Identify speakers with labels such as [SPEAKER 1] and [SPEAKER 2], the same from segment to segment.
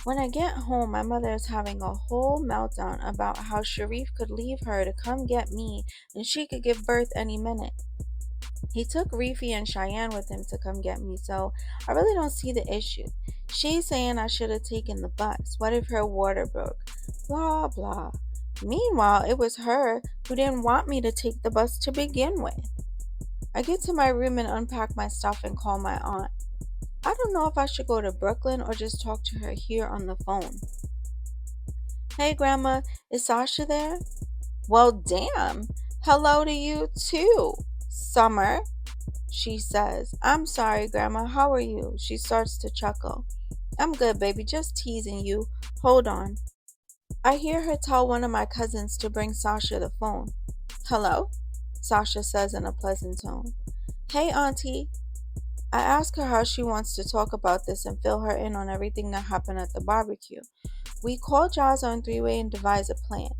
[SPEAKER 1] When I get home, my mother is having a whole meltdown about how Sharif could leave her to come get me and she could give birth any minute. He took Reefy and Cheyenne with him to come get me, so I really don't see the issue. She's saying I should have taken the bus. What if her water broke? Blah, blah. Meanwhile, it was her who didn't want me to take the bus to begin with. I get to my room and unpack my stuff and call my aunt. I don't know if I should go to Brooklyn or just talk to her here on the phone. Hey, Grandma, is Sasha there? Well, damn. Hello to you, too, Summer, she says. I'm sorry, Grandma. How are you? She starts to chuckle. I'm good, baby. Just teasing you. Hold on. I hear her tell one of my cousins to bring Sasha the phone. Hello? Sasha says in a pleasant tone. Hey, Auntie. I ask her how she wants to talk about this and fill her in on everything that happened at the barbecue. We call Jazz on three-way and devise a plan.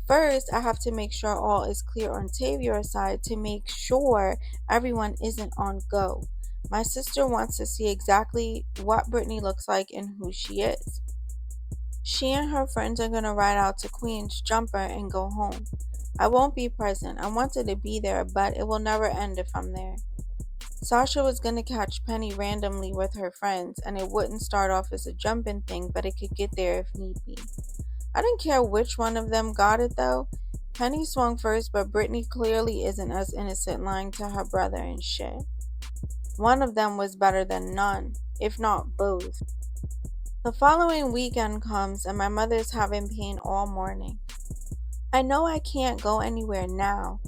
[SPEAKER 1] First, I have to make sure all is clear on Tavor's side to make sure everyone isn't on go. My sister wants to see exactly what Brittany looks like and who she is. She and her friends are going to ride out to Queen's Jumper and go home. I won't be present. I wanted to be there, but it will never end if I'm there. Sasha was going to catch Penny randomly with her friends, and it wouldn't start off as a jumping thing, but it could get there if need be. I didn't care which one of them got it, though. Penny swung first, but Brittany clearly isn't as innocent lying to her brother and shit. One of them was better than none, if not both. The following weekend comes, and my mother's having pain all morning. I know I can't go anywhere now.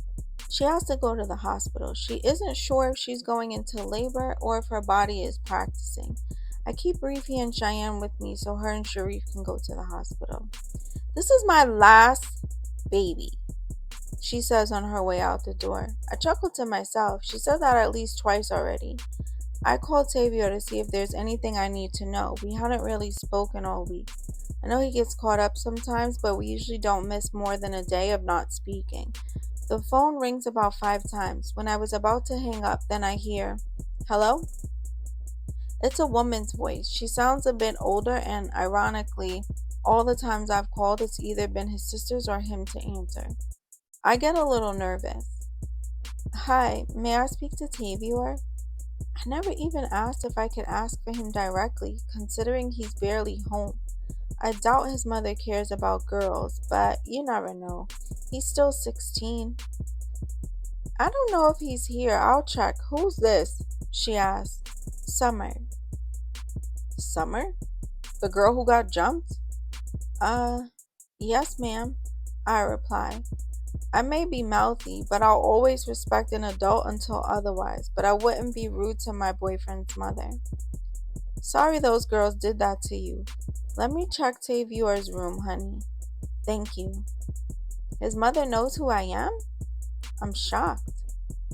[SPEAKER 1] She has to go to the hospital. She isn't sure if she's going into labor or if her body is practicing. I keep Reefy and Cheyenne with me so her and Sharif can go to the hospital. This is my last baby, she says on her way out the door. I chuckle to myself. She said that at least twice already. I called Tavor to see if there's anything I need to know. We hadn't really spoken all week. I know he gets caught up sometimes, but we usually don't miss more than a day of not speaking. The phone rings about 5 times. When I was about to hang up, then I hear, hello? It's a woman's voice. She sounds a bit older, and ironically, all the times I've called, it's either been his sisters or him to answer. I get a little nervous. Hi, may I speak to Tavor? I never even asked if I could ask for him directly, considering he's barely home. I doubt his mother cares about girls, but you never know. He's still 16. I don't know if he's here. I'll check. Who's this? She asked. Summer. Summer? The girl who got jumped? Yes, ma'am, I reply. I may be mouthy, but I'll always respect an adult until otherwise, but I wouldn't be rude to my boyfriend's mother. Sorry those girls did that to you. Let me check Tavor's room, honey. Thank you. His mother knows who I am? I'm shocked.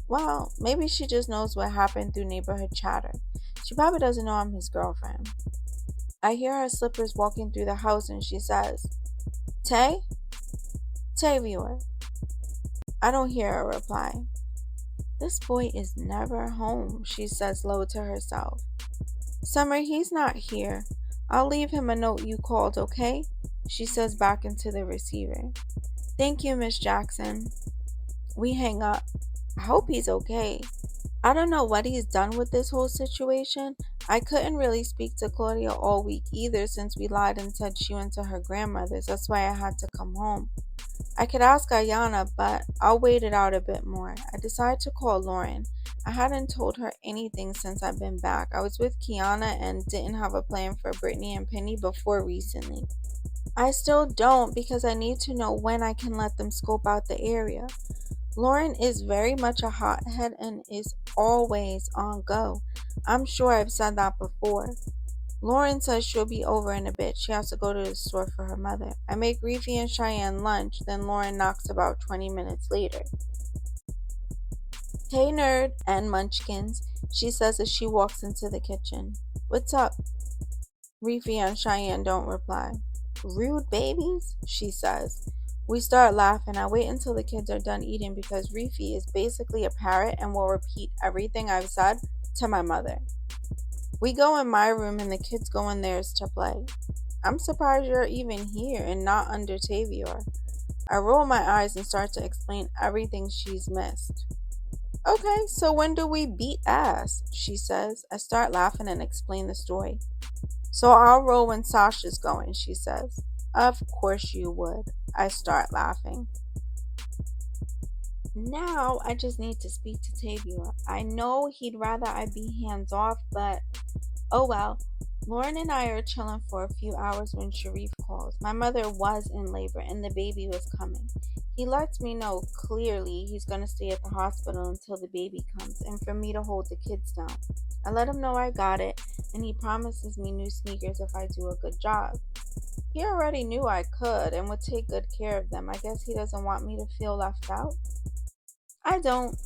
[SPEAKER 1] Well, maybe she just knows what happened through neighborhood chatter. She probably doesn't know I'm his girlfriend. I hear her slippers walking through the house and she says, Tay? Tavor. I don't hear a reply. This boy is never home, she says low to herself. Summer, he's not here. I'll leave him a note you called, okay? She says back into the receiver. Thank you, Miss Jackson. We hang up. I hope he's okay. I don't know what he's done with this whole situation. I couldn't really speak to Claudia all week either since we lied and said she went to her grandmother's. That's why I had to come home. I could ask Ayana, but I'll wait it out a bit more. I decided to call Lauren. I hadn't told her anything since I've been back. I was with Kiana and didn't have a plan for Brittany and Penny before recently. I still don't because I need to know when I can let them scope out the area. Lauren is very much a hothead and is always on go. I'm sure I've said that before. Lauren says she'll be over in a bit. She has to go to the store for her mother. I make Reefy and Cheyenne lunch, then Lauren knocks about 20 minutes later. Hey, nerd and munchkins, she says as she walks into the kitchen. What's up? Reefy and Cheyenne don't reply. Rude babies, she says. We start laughing. I wait until the kids are done eating because Reefy is basically a parrot and will repeat everything I've said to my mother. We go in my room and the kids go in theirs to play. I'm surprised you're even here and not under Tavor. I roll my eyes and start to explain everything she's missed. Okay, so when do we beat ass? She says. I start laughing and explain the story. So I'll roll when Sasha's going, she says. Of course you would. I start laughing. Now I just need to speak to Tavia. I know he'd rather I be hands off, but oh well. Lauren and I are chilling for a few hours when Sharif calls. My mother was in labor and the baby was coming. He lets me know clearly he's going to stay at the hospital until the baby comes and for me to hold the kids down. I let him know I got it and he promises me new sneakers if I do a good job. He already knew I could and would take good care of them. I guess he doesn't want me to feel left out. I don't.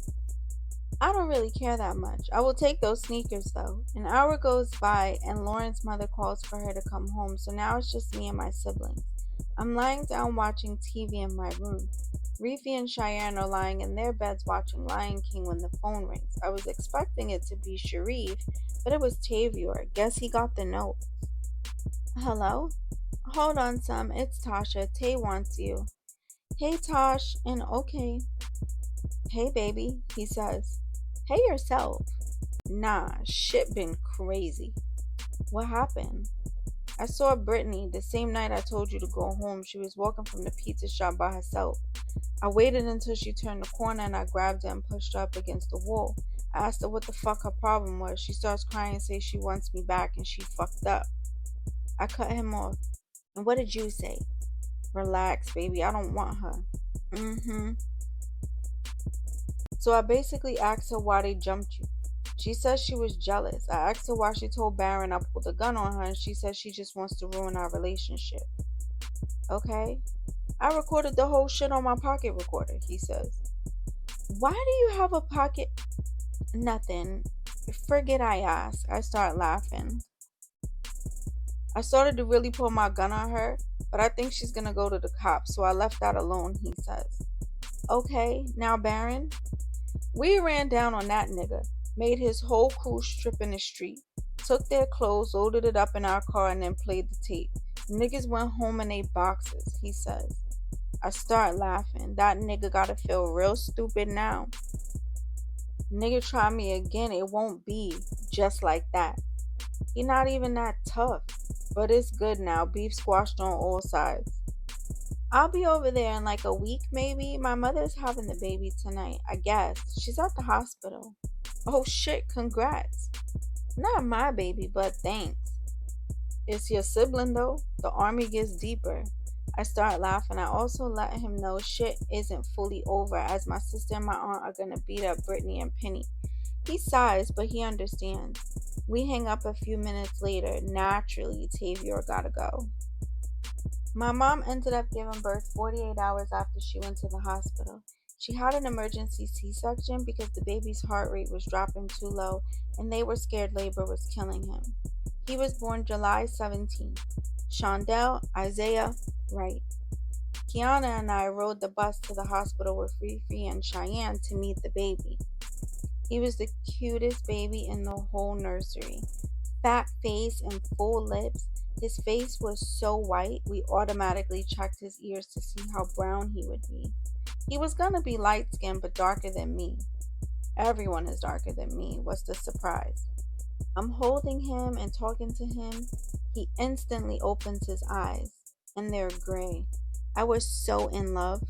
[SPEAKER 1] I don't really care that much. I will take those sneakers though. An hour goes by and Lauren's mother calls for her to come home, so now it's just me and my siblings. I'm lying down watching TV in my room. Reefy and Cheyenne are lying in their beds watching Lion King when the phone rings. I was expecting it to be Sharif, but it was Tavor. Guess he got the note. Hello? Hold on, Sam. It's Tasha. Tay wants you. Hey, Tosh. And okay. Hey, baby, he says. Hey, yourself. Nah, shit been crazy. What happened? I saw Brittany the same night I told you to go home. She was walking from the pizza shop by herself. I waited until she turned the corner and I grabbed her and pushed her up against the wall. I asked her what the fuck her problem was. She starts crying and says she wants me back and she fucked up. I cut him off. And what did you say? Relax, baby. I don't want her. Mm-hmm. So I basically asked her why they jumped you. She says she was jealous. I asked her why she told Baron I pulled a gun on her, and she says she just wants to ruin our relationship. Okay? I recorded the whole shit on my pocket recorder, he says. Why do you have a pocket? Nothing. Forget I asked. I start laughing. I started to really pull my gun on her, but I think she's gonna go to the cops, so I left that alone, he says. Okay, now Baron? We ran down on that nigga, made his whole crew strip in the street, took their clothes, loaded it up in our car, and then played the tape. Niggas went home in they boxes, he says. I start laughing. That nigga gotta feel real stupid now. Nigga try me again, it won't be just like that. He not even that tough, but it's good now. Beef squashed on all sides. I'll be over there in like a week, maybe. My mother's having the baby tonight, I guess. She's at the hospital. Oh shit, congrats. Not my baby, but thanks. It's your sibling though. The army gets deeper. I start laughing. I also let him know shit isn't fully over as my sister and my aunt are gonna beat up Brittany and Penny. He sighs, but he understands. We hang up a few minutes later. Naturally, Tavor gotta go. My mom ended up giving birth 48 hours after she went to the hospital. She had an emergency C-section because the baby's heart rate was dropping too low and they were scared labor was killing him. He was born July 17th. Shondell Isaiah Wright. Kiana and I rode the bus to the hospital with Fifi and Cheyenne to meet the baby. He was the cutest baby in the whole nursery. Fat face and full lips. His face was so white, we automatically checked his ears to see how brown he would be. He was gonna be light skinned but darker than me. Everyone is darker than me. What's the surprise? I'm holding him and talking to him. He instantly opens his eyes, and they're gray. I was so in love.